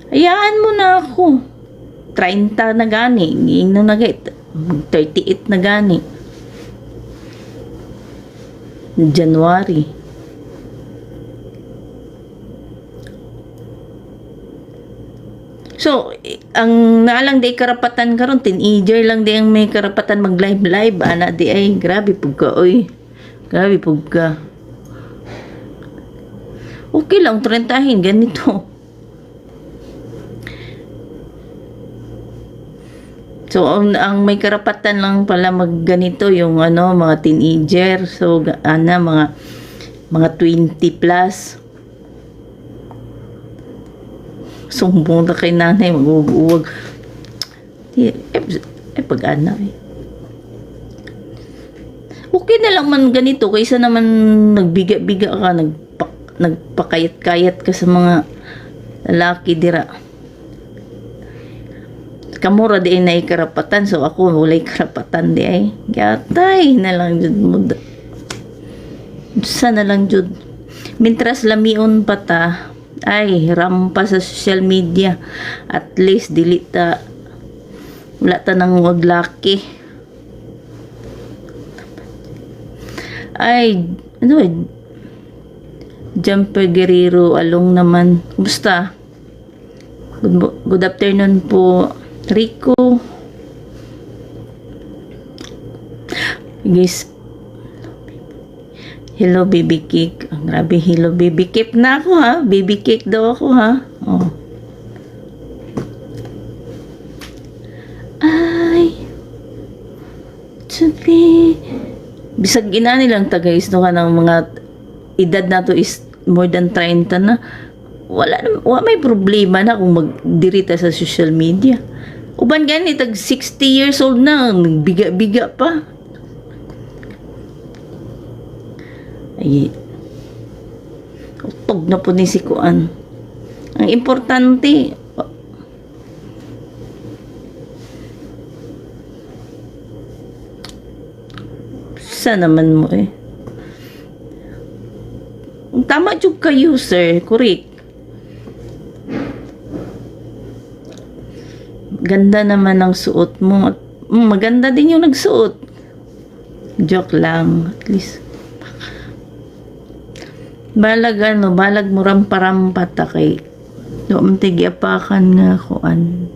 Hayaan mo na ako. 30 na gani. Ingno na gait. 38 na gani. January. So, ang naalang di karapatan karon teenager lang di ang may karapatan mag-live. Ana di ay, grabe pug ka, oy. Grabe pug ka. Okay lang, 30 ganito. So, ang may karapatan lang pala magganito yung mga teenager. So, mga 20 plus. Sumbong na kay nanay, mag-uwag. Pag-ana eh. Okay na lang man ganito, kaysa naman nagbiga-biga ka, nagpakayat-kayat ka sa mga lalaki dira. Kamura di ay naay karapatan, so ako walay karapatan di ay. Gatay na lang jud mo. Sana lang jud. Mintras lamion pa ta, ay rampa sa social media. At least dili ta wala ta nang waglaki. Ay, Jumper Guerrero along naman. Kumusta? Good afternoon po, Rico. Guys, hello baby cake. Grabe, hello baby cake na ako ha. Baby cake daw ako ha. Oh. Ay, to be. Bisag ina nilang tagays no ka ng mga edad na to is more than 30 na. Wala may problema na kung magdirita sa social media. Uban gani tag 60 years old na, biga-biga pa. Ay, utog na po ni si Kuan. Ang importante, sa naman mo eh. Tama jud kayo, sir. Correct. Ganda naman ang suot mo. Maganda din yung nagsuot. Joke lang. At least. Balag mo rampa-rampa ta kay. Doon tigiapakan nga kuan.